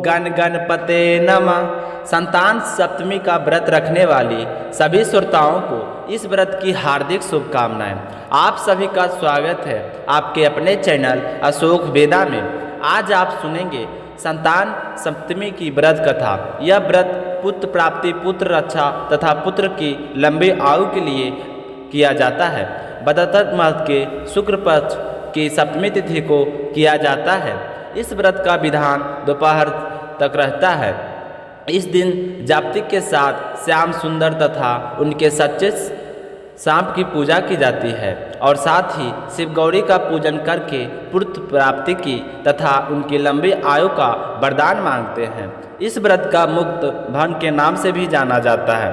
गण गणपते नमः। संतान सप्तमी का व्रत रखने वाली सभी श्रोताओं को इस व्रत की हार्दिक शुभकामनाएं। आप सभी का स्वागत है आपके अपने चैनल अशोक वेदा में। आज आप सुनेंगे संतान सप्तमी की व्रत कथा। यह व्रत पुत्र प्राप्ति, पुत्र रक्षा तथा पुत्र की लंबी आयु के लिए किया जाता है। बदतर माह के शुक्ल पक्ष की सप्तमी तिथि को किया जाता है। इस व्रत का विधान दोपहर तक रहता है। इस दिन जाप्तिक के साथ श्याम सुंदर तथा उनके सच्चे सांप की पूजा की जाती है और साथ ही शिव गौरी का पूजन करके पुत्र प्राप्ति की तथा उनकी लंबी आयु का वरदान मांगते हैं। इस व्रत का मुक्त भन के नाम से भी जाना जाता है।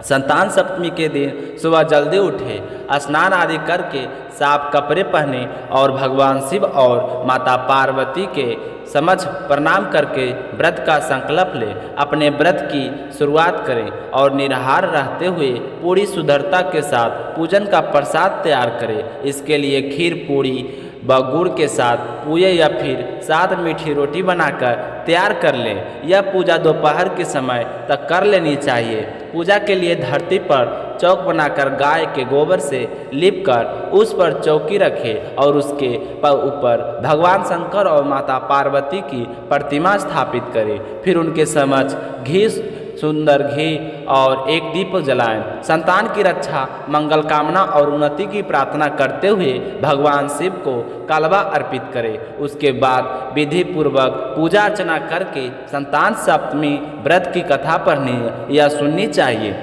संतान सप्तमी के दिन सुबह जल्दी उठे, स्नान आदि करके साफ कपड़े पहने और भगवान शिव और माता पार्वती के समक्ष प्रणाम करके व्रत का संकल्प ले अपने व्रत की शुरुआत करें और निराहार रहते हुए पूरी शुद्धता के साथ पूजन का प्रसाद तैयार करें। इसके लिए खीर पूरी व गुड़ के साथ पूजे या फिर साथ मीठी रोटी बनाकर तैयार कर लें। यह पूजा दोपहर के समय तक कर लेनी चाहिए। पूजा के लिए धरती पर चौक बनाकर गाय के गोबर से लीपकर उस पर चौकी रखें और उसके ऊपर भगवान शंकर और माता पार्वती की प्रतिमा स्थापित करें। फिर उनके समक्ष सुंदर घी और एक दीप जलाएं। संतान की रक्षा, मंगल कामना और उन्नति की प्रार्थना करते हुए भगवान शिव को कालवा अर्पित करें। उसके बाद विधि पूर्वक पूजा अर्चना करके संतान सप्तमी व्रत की कथा पढ़नी या सुननी चाहिए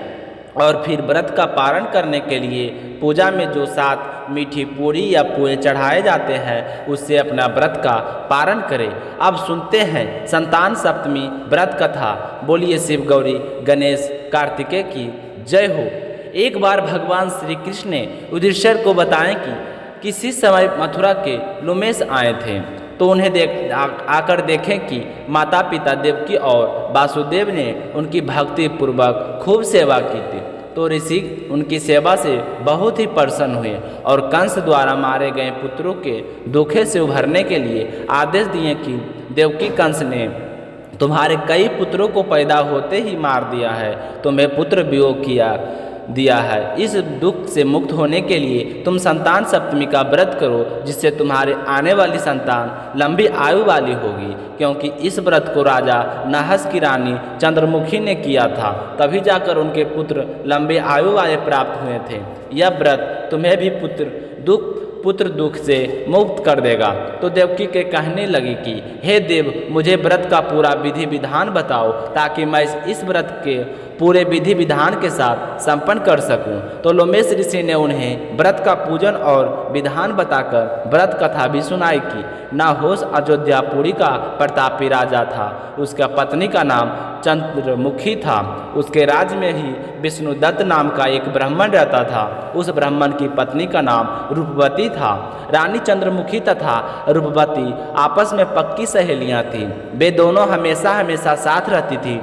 और फिर व्रत का पारण करने के लिए पूजा में जो 7 मीठी पूरी या पुए चढ़ाए जाते हैं उससे अपना व्रत का पारण करें। अब सुनते हैं संतान सप्तमी व्रत कथा। बोलिए शिव गौरी गणेश कार्तिकेय की जय हो। एक बार भगवान श्री कृष्ण ने युधिष्ठिर को बताएं कि किसी समय मथुरा के लुमेश आए थे तो उन्हें आकर देखें कि माता पिता देवकी और वासुदेव ने उनकी भक्ति पूर्वक खूब सेवा की थी। तो ऋषि उनकी सेवा से बहुत ही प्रसन्न हुए और कंस द्वारा मारे गए पुत्रों के दुखे से उभरने के लिए आदेश दिए कि देवकी कंस ने तुम्हारे कई पुत्रों को पैदा होते ही मार दिया है, तुम्हें पुत्र वियोग दिया है। इस दुख से मुक्त होने के लिए तुम संतान सप्तमी का व्रत करो, जिससे तुम्हारे आने वाली संतान लंबी आयु वाली होगी। क्योंकि इस व्रत को राजा नहस की रानी चंद्रमुखी ने किया था, तभी जाकर उनके पुत्र लंबी आयु वाले प्राप्त हुए थे। यह व्रत तुम्हें भी पुत्र दुख से मुक्त कर देगा। तो देवकी के कहने लगी कि हे देव, मुझे व्रत का पूरा विधि विधान बताओ ताकि मैं इस व्रत के पूरे विधि विधान के साथ संपन्न कर सकूं। तो लोमेश ऋषि ने उन्हें व्रत का पूजन और विधान बताकर व्रत कथा भी सुनाई कि नाहोश अयोध्यापुरी का प्रतापी राजा था। उसका पत्नी का नाम चंद्रमुखी था। उसके राज्य में ही विष्णुदत्त नाम का एक ब्राह्मण रहता था। उस ब्राह्मण की पत्नी का नाम रूपवती था। रानी चंद्रमुखी तथा रूपवती आपस में पक्की सहेलियां थीं। वे दोनों हमेशा साथ रहती थी।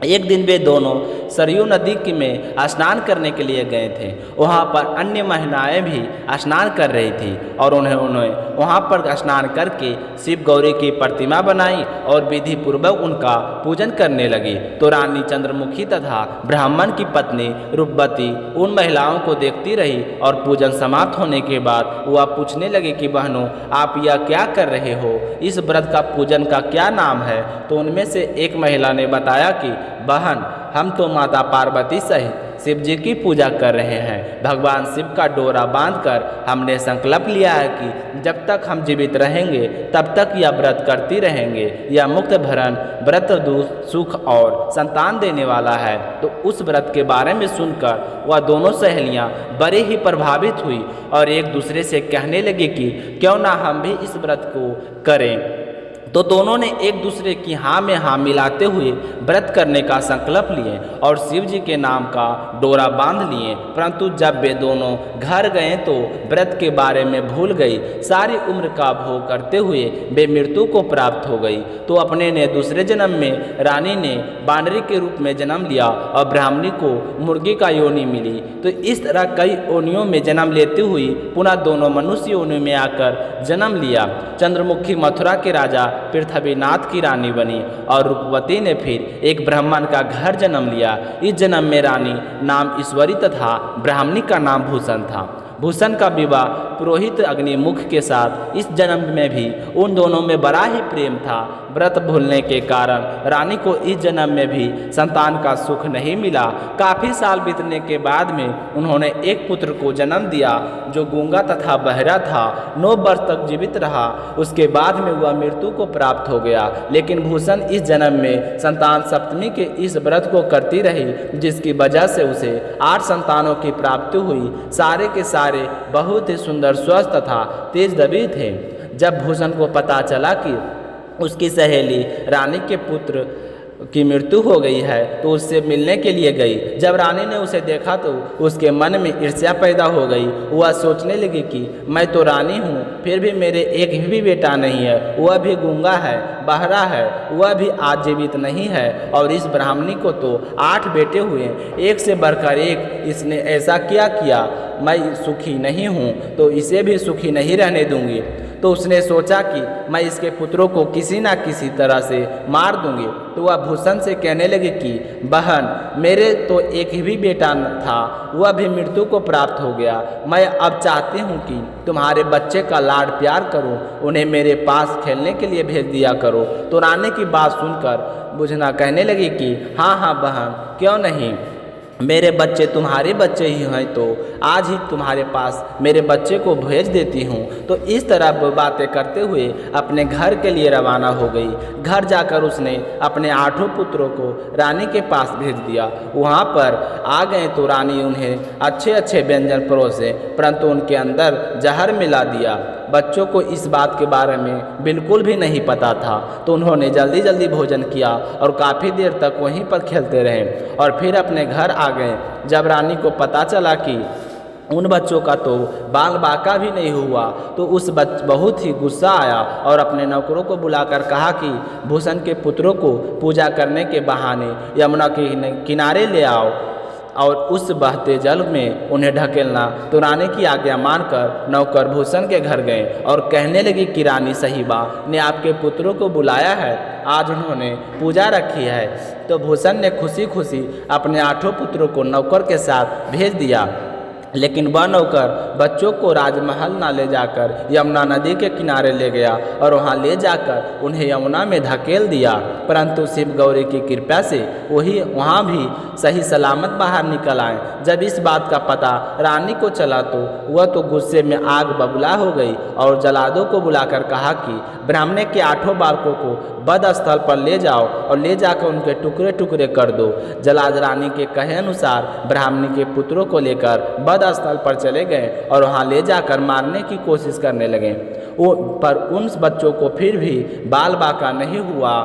एक दिन वे दोनों सरयू नदी में स्नान करने के लिए गए थे। वहाँ पर अन्य महिलाएं भी स्नान कर रही थी और उन्होंने वहाँ पर स्नान करके शिव गौरी की प्रतिमा बनाई और विधि पूर्वक उनका पूजन करने लगी। तो रानी चंद्रमुखी तथा ब्राह्मण की पत्नी रूपवती उन महिलाओं को देखती रही और पूजन समाप्त होने के बाद वह पूछने लगी कि बहनों, आप यह क्या कर रहे हो? इस व्रत का पूजन का क्या नाम है? तो उनमें से एक महिला ने बताया कि बहन, हम तो माता पार्वती सहित शिव जी की पूजा कर रहे हैं। भगवान शिव का डोरा बांधकर हमने संकल्प लिया है कि जब तक हम जीवित रहेंगे तब तक यह व्रत करती रहेंगे। यह मुक्त भरण व्रत सुख और संतान देने वाला है। तो उस व्रत के बारे में सुनकर वह दोनों सहेलियां बड़े ही प्रभावित हुई और एक दूसरे से कहने लगी कि क्यों ना हम भी इस व्रत को करें। तो दोनों ने एक दूसरे की हाँ में हाँ मिलाते हुए व्रत करने का संकल्प लिए और शिव जी के नाम का डोरा बांध लिए। परंतु जब वे दोनों घर गए तो व्रत के बारे में भूल गई। सारी उम्र का भोग करते हुए वे मृत्यु को प्राप्त हो गई। तो अपने ने दूसरे जन्म में रानी ने बानरी के रूप में जन्म लिया और ब्राह्मणी को मुर्गी का योनि मिली। तो इस तरह कई योनियों में जन्म लेती हुई पुनः दोनों मनुष्य योनि में आकर जन्म लिया। चंद्रमुखी मथुरा के राजा पृथ्वीनाथ की रानी बनी और रूपवती ने फिर एक ब्राह्मण का घर जन्म लिया। इस जन्म में रानी नाम ईश्वरी तथा ब्राह्मणी का नाम भूषण था। भूषण का विवाह पुरोहित अग्निमुख के साथ इस जन्म में भी उन दोनों में बड़ा ही प्रेम था। व्रत भूलने के कारण रानी को इस जन्म में भी संतान का सुख नहीं मिला। काफ़ी साल बीतने के बाद में उन्होंने एक पुत्र को जन्म दिया जो गूंगा तथा बहरा था। 9 वर्ष तक जीवित रहा। उसके बाद में वह मृत्यु को प्राप्त हो गया। लेकिन भूषण इस जन्म में संतान सप्तमी के इस व्रत को करती रही, जिसकी वजह से उसे 8 संतानों की प्राप्ति हुई। सारे के सारे बहुत ही सुंदर, स्वस्थ तथा तेज दबी थे। जब भूषण को पता चला कि उसकी सहेली रानी के पुत्र की मृत्यु हो गई है तो उससे मिलने के लिए गई। जब रानी ने उसे देखा तो उसके मन में ईर्ष्या पैदा हो गई। वह सोचने लगी कि मैं तो रानी हूँ, फिर भी मेरे एक भी बेटा नहीं है, वह भी गूंगा है, बहरा है, वह भी आज जीवित नहीं है। और इस ब्राह्मणी को तो 8 बेटे हुए, एक से बढ़कर एक। इसने ऐसा क्या किया, मैं सुखी नहीं हूँ तो इसे भी सुखी नहीं रहने दूंगी। तो उसने सोचा कि मैं इसके पुत्रों को किसी ना किसी तरह से मार दूंगी। तो वह भूषण से कहने लगी कि बहन, मेरे तो एक ही भी बेटा था, वह भी मृत्यु को प्राप्त हो गया। मैं अब चाहती हूँ कि तुम्हारे बच्चे का लाड प्यार करूँ, उन्हें मेरे पास खेलने के लिए भेज दिया करो। तो रानी की बात सुनकर बुझना कहने लगी कि हाँ हाँ बहन, क्यों नहीं, मेरे बच्चे तुम्हारे बच्चे ही हैं, तो आज ही तुम्हारे पास मेरे बच्चे को भेज देती हूँ। तो इस तरह बातें करते हुए अपने घर के लिए रवाना हो गई। घर जाकर उसने अपने 8 पुत्रों को रानी के पास भेज दिया। वहाँ पर आ गए तो रानी उन्हें अच्छे अच्छे व्यंजन परोसे, परंतु उनके अंदर जहर मिला दिया। बच्चों को इस बात के बारे में बिल्कुल भी नहीं पता था, तो उन्होंने जल्दी जल्दी भोजन किया और काफ़ी देर तक वहीं पर खेलते रहे और फिर अपने घर आ गए। जब रानी को पता चला कि उन बच्चों का तो बाल बाका भी नहीं हुआ तो उस बहुत ही गुस्सा आया और अपने नौकरों को बुलाकर कहा कि भूषण के पुत्रों को पूजा करने के बहाने यमुना के किनारे ले आओ और उस बहते जल में उन्हें ढकेलना। तो रानी की आज्ञा मानकर नौकर भूषण के घर गए और कहने लगी कि रानी साहिबा ने आपके पुत्रों को बुलाया है, आज उन्होंने पूजा रखी है। तो भूषण ने खुशी खुशी अपने 8 पुत्रों को नौकर के साथ भेज दिया। लेकिन वह नौकर बच्चों को राजमहल ना ले जाकर यमुना नदी के किनारे ले गया और वहां ले जाकर उन्हें यमुना में धकेल दिया। परंतु शिव गौरी की कृपा से वही वहां भी सही सलामत बाहर निकल आए। जब इस बात का पता रानी को चला तो वह तो गुस्से में आग बबूला हो गई और जलादों को बुलाकर कहा कि ब्राह्मण के 8 बालकों को वध स्थल पर ले जाओ और ले जाकर उनके टुकड़े टुकड़े कर दो। जलाद रानी के कहे अनुसार ब्राह्मणी के पुत्रों को लेकर वध स्थल पर चले गए और वहां ले जाकर मारने की कोशिश करने लगे। पर उन बच्चों को फिर भी बाल बाका नहीं हुआ।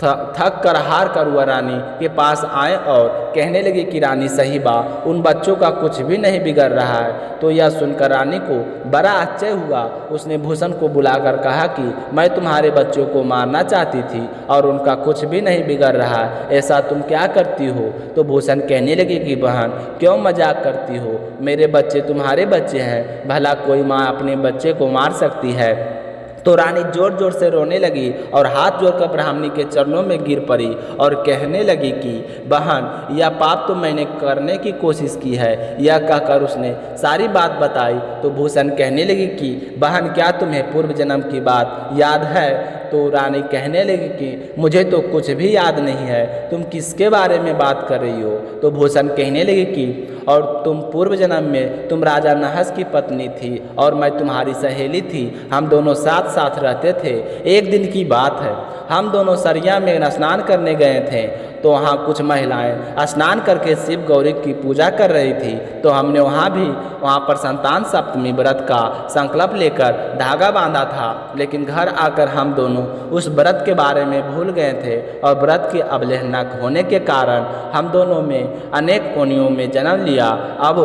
थक कर हार कर वह रानी के पास आए और कहने लगे कि रानी साहिबा, उन बच्चों का कुछ भी नहीं बिगड़ रहा है। तो यह सुनकर रानी को बड़ा आश्चर्य हुआ। उसने भूषण को बुलाकर कहा कि मैं तुम्हारे बच्चों को मारना चाहती थी और उनका कुछ भी नहीं बिगड़ रहा है, ऐसा तुम क्या करती हो। तो भूषण कहने लगे कि बहन, क्यों मजाक करती हो, मेरे बच्चे तुम्हारे बच्चे हैं, भला कोई माँ अपने बच्चे को मार सकती है। तो रानी जोर जोर से रोने लगी और हाथ जोड़कर ब्राह्मणी के चरणों में गिर पड़ी और कहने लगी कि बहन, यह पाप तो मैंने करने की कोशिश की है। यह कहकर उसने सारी बात बताई। तो भूषण कहने लगी कि बहन, क्या तुम्हें पूर्व जन्म की बात याद है। तो रानी कहने लगी कि मुझे तो कुछ भी याद नहीं है, तुम किसके बारे में बात कर रही हो। तो भूषण कहने लगी कि और तुम पूर्व जन्म में तुम राजा नहस की पत्नी थी और मैं तुम्हारी सहेली थी, हम दोनों साथ साथ रहते थे। एक दिन की बात है, हम दोनों सरिया में स्नान करने गए थे तो वहाँ कुछ महिलाएं स्नान करके शिव गौरी की पूजा कर रही थी। तो हमने वहाँ पर संतान सप्तमी व्रत का संकल्प लेकर धागा बांधा था, लेकिन घर आकर हम दोनों उस व्रत के बारे में भूल गए थे और व्रत की अवहेलना होने के कारण हम दोनों में अनेक योनियों में जन्म लिया। अब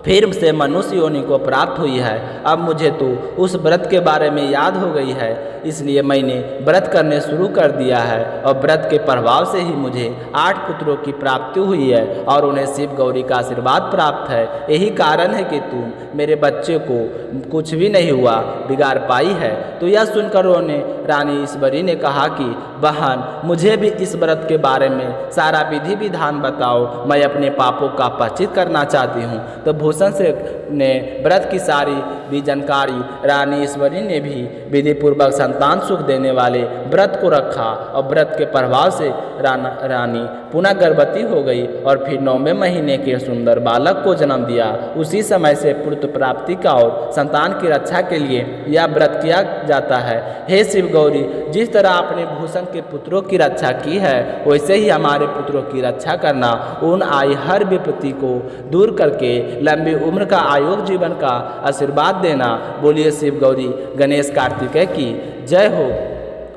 फिर से मनुष्य योनि को प्राप्त हुई है। अब मुझे तो उस व्रत के बारे में याद हो गई है, इसलिए मैंने व्रत करने शुरू कर दिया है और व्रत के प्रभाव से ही मुझे 8 पुत्रों की प्राप्ति हुई है और उन्हें शिव गौरी का आशीर्वाद प्राप्त है। यही कारण है कि तुम मेरे बच्चे को कुछ भी नहीं हुआ बिगाड़ पाई है। तो यह सुनकर रानी ईश्वरी ने कहा कि बहन, मुझे भी इस व्रत के बारे में सारा विधि विधान बताओ, मैं अपने पापों का पश्चित करना चाहती हूँ। तो भूषण से ने व्रत की सारी भी जानकारी रानी ईश्वरी ने भी विधि पूर्वक संतान सुख देने वाले व्रत को रखा और व्रत के प्रभाव से रानी पुनः गर्भवती हो गई और फिर 9वें महीने के सुंदर बालक को जन्म दिया। उसी समय से पुत्र प्राप्ति का और संतान की रक्षा के लिए यह व्रत किया जाता है। हे शिव गौरी, जिस तरह आपने भूषण के पुत्रों की रक्षा की है, वैसे ही हमारे पुत्रों की रक्षा करना, उन आई हर विपत्ति को दूर करके लंबी उम्र का आयोग जीवन का आशीर्वाद देना। बोलिए शिव गौरी गणेश कार्तिकेय की जय हो।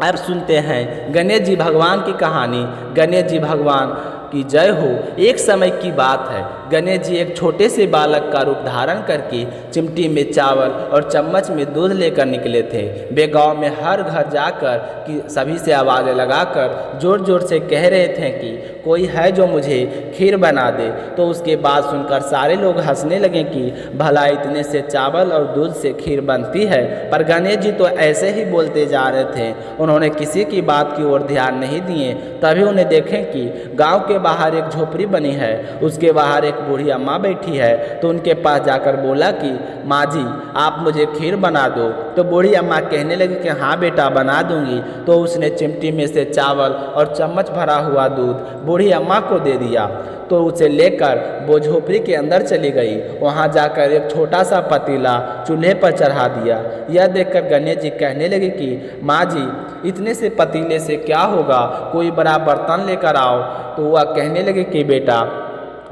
अब सुनते हैं गणेश जी भगवान की कहानी। गणेश जी भगवान की जय हो। एक समय की बात है, गणेश जी एक छोटे से बालक का रूप धारण करके चिमटी में चावल और चम्मच में दूध लेकर निकले थे। वे गांव में हर घर जाकर कि सभी से आवाज़ें लगाकर जोर जोर से कह रहे थे कि कोई है जो मुझे खीर बना दे। तो उसके बाद सुनकर सारे लोग हंसने लगे कि भला इतने से चावल और दूध से खीर बनती है। पर गणेश जी तो ऐसे ही बोलते जा रहे थे, उन्होंने किसी की बात की ओर ध्यान नहीं दिए। तभी उन्हें देखें कि गाँव के बाहर एक झोपड़ी बनी है, उसके बाहर एक बूढ़ी अम्मा बैठी है। तो उनके पास जाकर बोला कि माँ जी, आप मुझे खीर बना दो। तो बूढ़ी अम्मा कहने लगी कि हाँ बेटा, बना दूंगी। तो उसने चिमटी में से चावल और चम्मच भरा हुआ दूध बूढ़ी अम्मा को दे दिया। तो उसे लेकर वो झोपड़ी के अंदर चली गई। वहाँ जाकर एक छोटा सा पतीला चूल्हे पर चढ़ा दिया। यह देखकर गणेश जी कहने लगे कि माँ जी, इतने से पतीले से क्या होगा, कोई बड़ा बर्तन लेकर आओ। तो वह कहने लगे कि बेटा,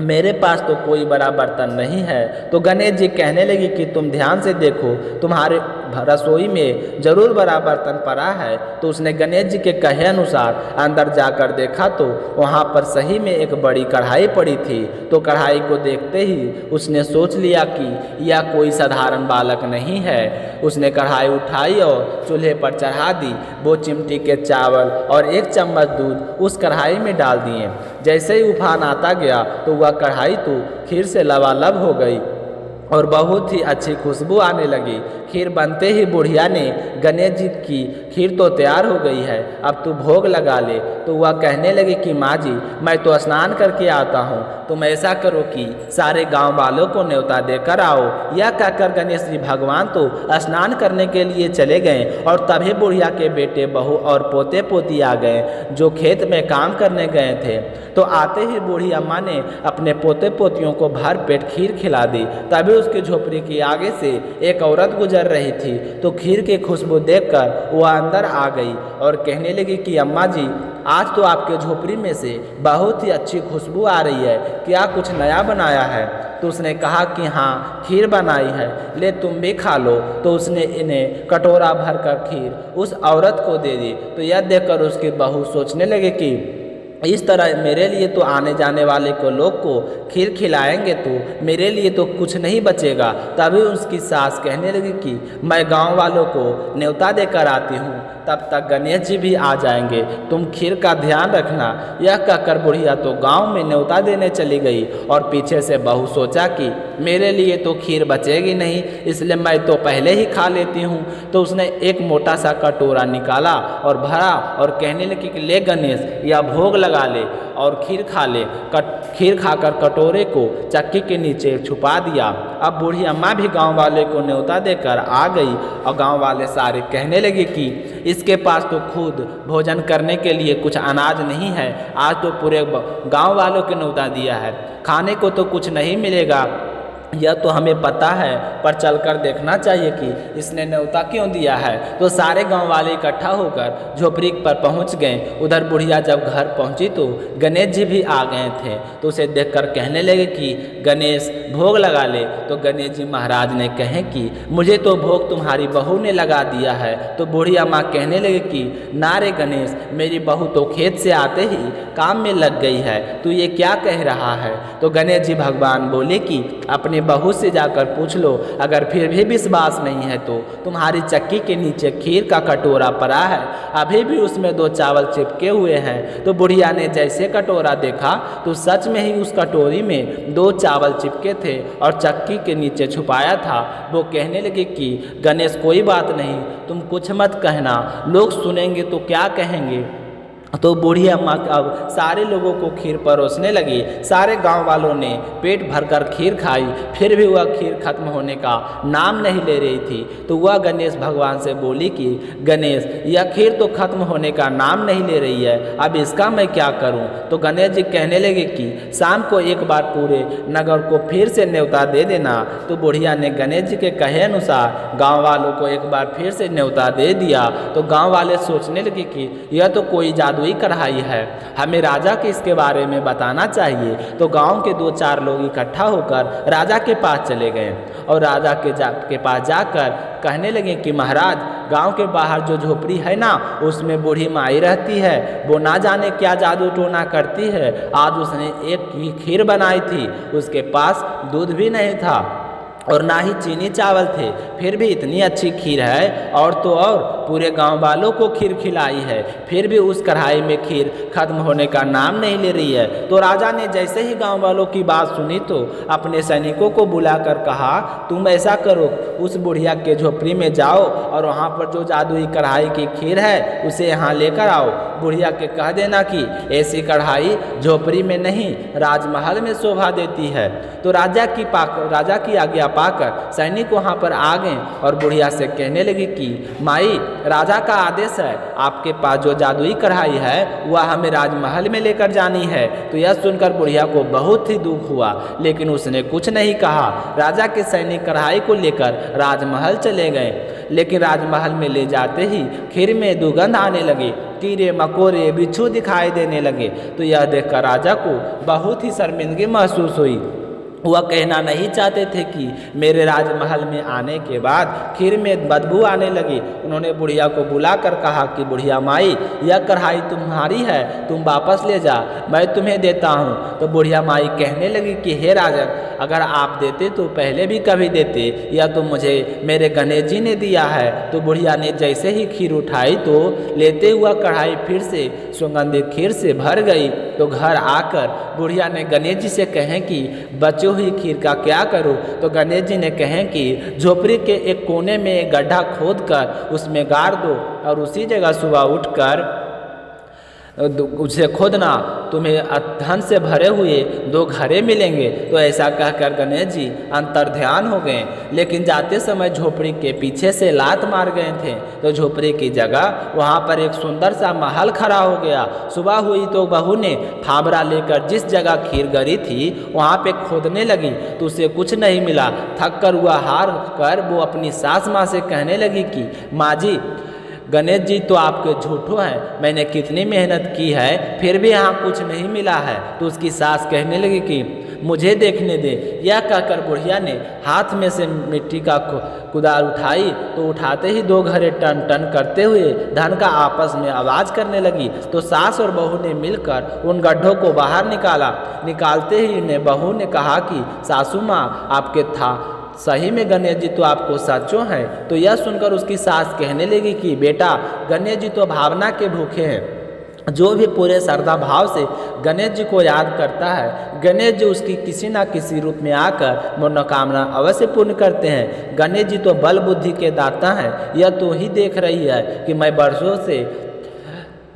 मेरे पास तो कोई बड़ा बर्तन नहीं है। तो गणेश जी कहने लगे कि तुम ध्यान से देखो, तुम्हारे रसोई में जरूर बड़ा बर्तन पड़ा है। तो उसने गणेश जी के कहे अनुसार अंदर जाकर देखा तो वहाँ पर सही में एक बड़ी कढ़ाई पड़ी थी। तो कढ़ाई को देखते ही उसने सोच लिया कि यह कोई साधारण बालक नहीं है। उसने कढ़ाई उठाई और चूल्हे पर चढ़ा दी। वो चिमटी के चावल और 1 चम्मच दूध उस कढ़ाई में डाल दिए। जैसे ही उफान आता गया तो वह कढ़ाई तो खीर से लबालब हो गई और बहुत ही अच्छी खुशबू आने लगी। खीर बनते ही बुढ़िया ने गणेश जी की खीर तो तैयार हो गई है, अब तू भोग लगा ले। तो वह कहने लगी कि माँ जी, मैं तो स्नान करके आता हूँ, तुम ऐसा करो कि सारे गांव वालों को न्योता देकर आओ। यह कहकर गणेश जी भगवान तो स्नान करने के लिए चले गए और तभी बुढ़िया के बेटे बहू और पोते पोती आ गए जो खेत में काम करने गए थे। तो आते ही बूढ़ी अम्मा ने अपने पोते पोतियों को भर पेट खीर खिला दी। तभी उसकी झोपड़ी के आगे से एक औरत गुजर रही थी। तो खीर की खुशबू देखकर वह अंदर आ गई और कहने लगी कि अम्मा जी, आज तो आपके झोपड़ी में से बहुत ही अच्छी खुशबू आ रही है, क्या कुछ नया बनाया है? तो उसने कहा कि हाँ, खीर बनाई है, ले तुम भी खा लो। तो उसने इन्हें कटोरा भरकर खीर उस औरत को दे दी। तो यह देखकर उसकी बहू सोचने लगे कि इस तरह मेरे लिए तो आने जाने वाले को लोग को खीर खिलाएंगे तो मेरे लिए तो कुछ नहीं बचेगा। तभी उसकी सास कहने लगी कि मैं गांव वालों को न्योता देकर आती हूँ, तब तक गणेश जी भी आ जाएंगे, तुम खीर का ध्यान रखना। यह कहकर बुढ़िया तो गांव में न्योता देने चली गई और पीछे से बहू सोचा कि मेरे लिए तो खीर बचेगी नहीं, इसलिए मैं तो पहले ही खा लेती हूँ। तो उसने एक मोटा सा कटोरा निकाला और भरा और कहने लगी कि ले गणेश, यह भोग लगा ले और खीर खा ले। खीर खाकर कटोरे को चक्की के नीचे छुपा दिया। अब बूढ़ी अम्मा भी गांव वाले को न्योता देकर आ गई और गांव वाले सारे कहने लगे कि इसके पास तो खुद भोजन करने के लिए कुछ अनाज नहीं है, आज तो पूरे गांव वालों के न्योता दिया है, खाने को तो कुछ नहीं मिलेगा। यह तो हमें पता है, पर चलकर देखना चाहिए कि इसने न्योता क्यों दिया है। तो सारे गांव वाले इकट्ठा होकर झोपड़ी पर पहुंच गए। उधर बुढ़िया जब घर पहुंची तो गणेश जी भी आ गए थे। तो उसे देखकर कहने लगे कि गणेश भोग लगा ले। तो गणेश जी महाराज ने कहे कि मुझे तो भोग तुम्हारी बहू ने लगा दिया है। तो बुढ़िया माँ कहने लगे कि ना रे गणेश, मेरी बहू तो खेत से आते ही काम में लग गई है, तू ये क्या कह रहा है? तो गणेश जी भगवान बोले कि अपने अपनी बहू से जाकर पूछ लो। अगर फिर भी विश्वास नहीं है तो तुम्हारी चक्की के नीचे खीर का कटोरा पड़ा है, अभी भी उसमें 2 चावल चिपके हुए हैं। तो बुढ़िया ने जैसे कटोरा देखा तो सच में ही उस कटोरी में 2 चावल चिपके थे और चक्की के नीचे छुपाया था। वो कहने लगी कि गणेश कोई बात नहीं, तुम कुछ मत कहना, लोग सुनेंगे तो क्या कहेंगे। तो बूढ़ी अम्मा अब सारे लोगों को खीर परोसने लगी। सारे गांव वालों ने पेट भरकर खीर खाई, फिर भी वह खीर खत्म होने का नाम नहीं ले रही थी। तो वह गणेश भगवान से बोली कि गणेश, यह खीर तो खत्म होने का नाम नहीं ले रही है, अब इसका मैं क्या करूं। तो गणेश जी कहने लगे कि शाम को एक बार पूरे नगर को फिर से न्योता दे देना। तो बुढ़िया ने गणेश जी के कहे अनुसार गाँव वालों को एक बार फिर से न्योता दे दिया। तो गाँव वाले सोचने लगे कि यह तो कोई जादुई कढ़ाई है, हमें राजा के इसके बारे में बताना चाहिए। तो गांव के 2-4 लोग इकट्ठा होकर राजा के पास चले गए और राजा के पास जाकर कहने लगे कि महाराज, गांव के बाहर जो झोपड़ी है ना, उसमें बूढ़ी माई रहती है, वो ना जाने क्या जादू टोना करती है। आज उसने एक खीर बनाई थी, उसके पास दूध भी नहीं था और ना ही चीनी चावल थे, फिर भी इतनी अच्छी खीर है, और तो और पूरे गांव वालों को खीर खिलाई है, फिर भी उस कढ़ाई में खीर खत्म होने का नाम नहीं ले रही है। तो राजा ने जैसे ही गांव वालों की बात सुनी तो अपने सैनिकों को बुलाकर कहा, तुम ऐसा करो, उस बुढ़िया के झोपड़ी में जाओ और वहाँ पर जो जादुई कढ़ाई की खीर है उसे यहाँ लेकर आओ। बुढ़िया के कह देना कि ऐसी कढ़ाई झोपड़ी में नहीं, राजमहल में शोभा देती है। तो राजा की आज्ञा पाकर सैनिक वहाँ पर आ गए और बुढ़िया से कहने लगी कि माई, राजा का आदेश है, आपके पास जो जादुई कढ़ाई है वह हमें राजमहल में लेकर जानी है। तो यह सुनकर बुढ़िया को बहुत ही दुख हुआ, लेकिन उसने कुछ नहीं कहा। राजा के सैनिक कढ़ाई को लेकर राजमहल चले गए, लेकिन राजमहल में ले जाते ही खीर में दुर्गंध आने लगी, कीड़े मकोड़े बिच्छू दिखाई देने लगे। तो यह देखकर राजा को बहुत ही शर्मिंदगी महसूस हुई। वह कहना नहीं चाहते थे कि मेरे राजमहल में आने के बाद खीर में बदबू आने लगी। उन्होंने बुढ़िया को बुलाकर कहा कि बुढ़िया माई, यह कढ़ाई तुम्हारी है, तुम वापस ले जा, मैं तुम्हें देता हूँ। तो बुढ़िया माई कहने लगी कि हे राजा, अगर आप देते तो पहले भी कभी देते, या तो मुझे मेरे गणेश जी ने दिया है। तो बुढ़िया ने जैसे ही खीर उठाई तो लेते हुआ कढ़ाई फिर से सुगंधित खीर से भर गई। तो घर आकर बुढ़िया ने गणेश जी से कहें कि बच्चों हुई खीर का क्या करूं। तो गणेश जी ने कहें कि झोपड़ी के एक कोने में एक गड्ढा खोद कर उसमें गाड़ दो और उसी जगह सुबह उठकर उसे खोदना, तुम्हें धन से भरे हुए 2 घड़े मिलेंगे। तो ऐसा कहकर गणेश जी अंतर्ध्यान हो गए, लेकिन जाते समय झोपड़ी के पीछे से लात मार गए थे। तो झोपड़ी की जगह वहाँ पर एक सुंदर सा महल खड़ा हो गया। सुबह हुई तो बहू ने फावड़ा लेकर जिस जगह खीर गड़ी थी वहाँ पे खोदने लगी, तो उसे कुछ नहीं मिला। थक कर हुआ हार कर वो अपनी सास माँ से कहने लगी कि माँ जी, गणेश जी तो आपके झूठो हैं, मैंने कितनी मेहनत की है फिर भी यहाँ कुछ नहीं मिला है। तो उसकी सास कहने लगी कि मुझे देखने दे। यह कहकर बुढ़िया ने हाथ में से मिट्टी का कुदाल उठाई, तो उठाते ही 2 घड़े टन टन करते हुए धन का आपस में आवाज़ करने लगी। तो सास और बहू ने मिलकर उन गड्ढों को बाहर निकाला। निकालते ही बहू ने कहा कि सासू माँ, आपके था सही में गणेश जी तो आपको सचो हैं। तो यह सुनकर उसकी सास कहने लगी कि बेटा, गणेश जी तो भावना के भूखे हैं, जो भी पूरे श्रद्धा भाव से गणेश जी को याद करता है, गणेश जी उसकी किसी न किसी रूप में आकर मनोकामना अवश्य पूर्ण करते हैं। गणेश जी तो बल बुद्धि के दाता हैं। यह तो ही देख रही है कि मैं वर्षों से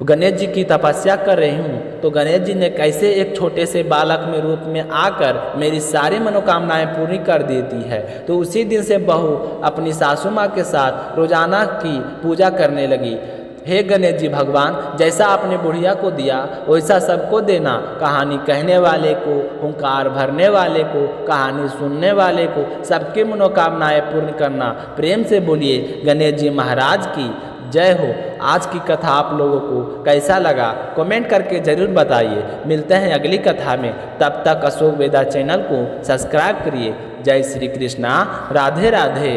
गणेश जी की तपस्या कर रही हूँ, तो गणेश जी ने कैसे एक छोटे से बालक में रूप में आकर मेरी सारी मनोकामनाएं पूरी कर देती है। तो उसी दिन से बहू अपनी सासू माँ के साथ रोजाना की पूजा करने लगी। हे गणेश जी भगवान, जैसा आपने बुढ़िया को दिया वैसा सबको देना। कहानी कहने वाले को, हुंकार भरने वाले को, कहानी सुनने वाले को सबकी मनोकामनाएं पूर्ण करना। प्रेम से बोलिए गणेश जी महाराज की जय हो। आज की कथा आप लोगों को कैसा लगा कमेंट करके ज़रूर बताइए। मिलते हैं अगली कथा में, तब तक अशोक वेदा चैनल को सब्सक्राइब करिए। जय श्री कृष्णा, राधे राधे।